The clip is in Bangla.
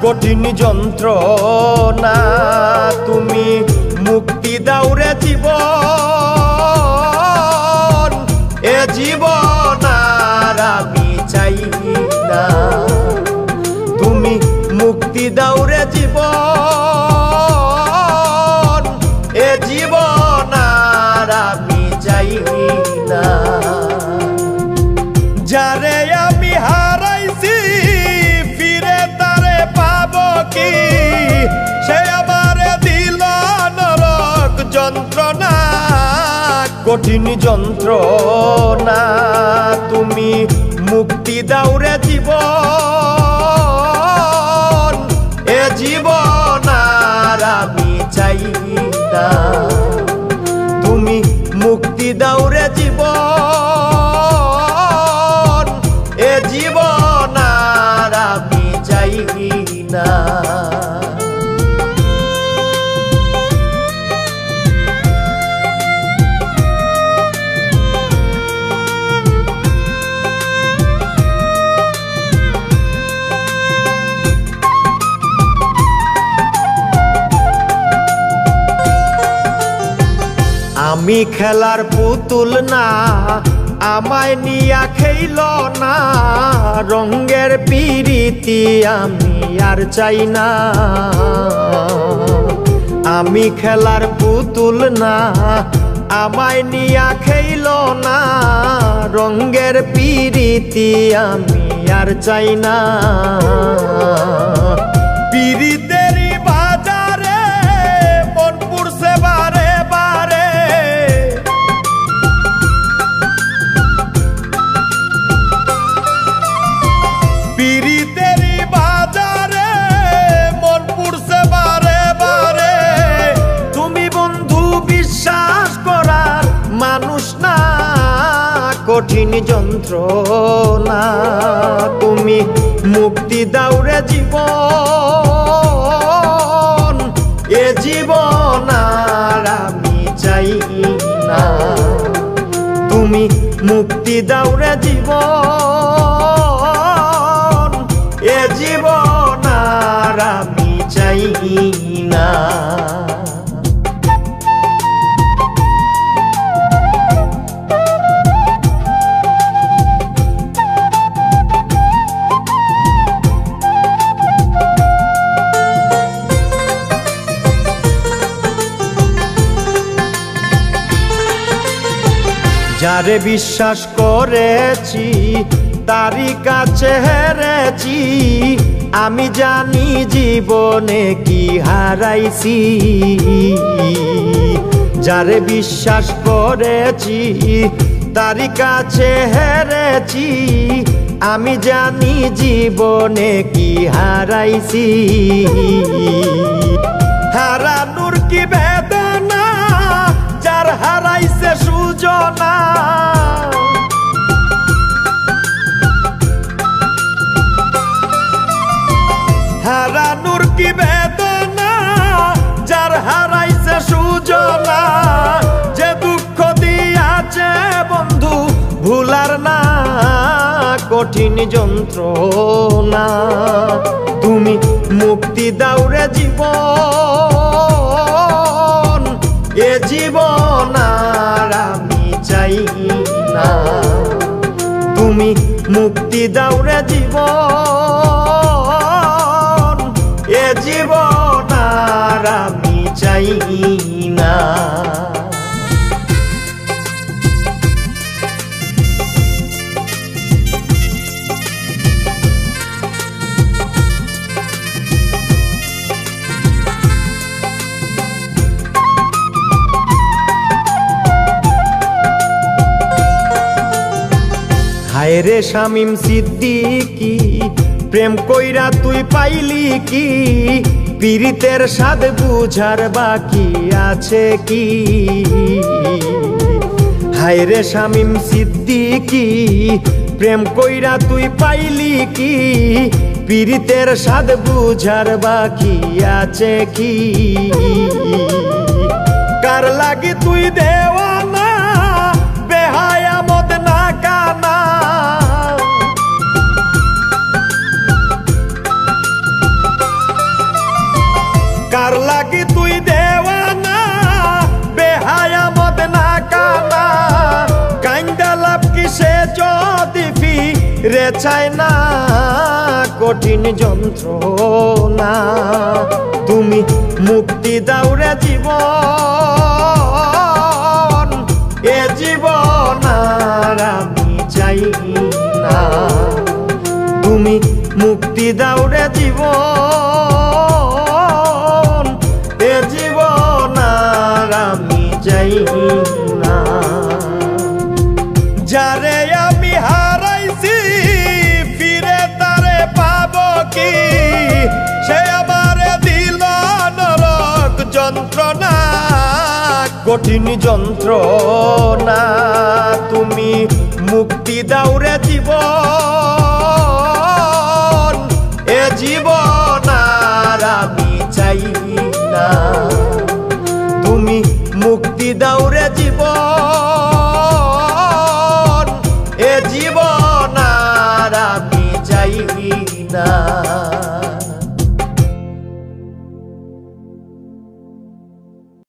কঠিন যন্ত্রণা তুমি মুক্তি দাও রে জীবন এ জীবন আর আমি চাই না তুমি মুক্তি দাও রে জীবন এ জীবন আর আমি চাই না যারে আমি হারাইছি ফিরে তারে পাবো কি সে আমারে দিল নরক যন্ত্রণা কঠিন যন্ত্রণা তুমি মুক্তি দাও রে জীবন এ জীবন আর আমি চাই না তুমি মুক্তি দাও রে জীবন এ জীবন আর আমি চাই না আমি খেলার পুতুল না আমায় নিয়া খেইল না রঙের পিরিতি আমি আর চাই না আমি খেলার পুতুল না আমায় নিয়া খেইল না রঙের পিরিতি আমি আর চাই না পিরিতেরি বাজারে মন পুরছে বারে বারে পিরিতেরি বাজারে মন পুরছে বারে বারে তুমি বন্ধু বিশ্বাস করার মানুষ না কঠিন যন্ত্রণা তুমি মুক্তি দাও রে জীবন এ জীবন আর আমি চাই না তুমি মুক্তি দাও রে জীবন এ জীবন আর আমি চাই না যারে বিশ্বাস করেছি তারই কাছে হেরেছি আমি জানি জীবনে কি হারাইছি যারে বিশ্বাস করেছি তারই কাছে হেরেছি আমি জানি জীবনে কি হারাইছি হারানোর কি বেদনা যার হারাইছে সুজনা হারানোর কি বেদনা যার হারাইছে সুজনা যে দুঃখ দিয়াছে বন্ধু ভুলার না কঠিন যন্ত্রণা তুমি মুক্তি দাও রে জীবন এ জীবন আর আমি চাই না তুমি মুক্তি দাও রে জীবন এ জীবন আর আমি চাই না হায় রে শামীম সিদ্দিকী প্রেম কইরা তুই পাইলি কি পীড়িতের স্বাদ বুঝার বাকি আছে কি হায় রে শামীম সিদ্দিকী প্রেম কইরা তুই পাইলি কি পীড়িতের স্বাদ বুঝার বাকি আছে কি কার লাগি তুই দেওয়ানা বেহায়া মদ না কানা লাগি তুই দেওয়ানা বেহায়া মদ না কানা কাইন্দা লাভ কিসে যদি ফিরে চায় না কঠিন যন্ত্রণা তুমি মুক্তি দাও রে জীবন এ জীবন আর আমি চাই না তুমি মুক্তি দাও রে জীবন এ জীবন আর আমি চাই না যারে আমি হারাইছি ফিরে তারে পাবো কি সে আমারে দিল নরক যন্ত্রণা কঠিন যন্ত্রণা তুমি মুক্তি দাও রে জীবন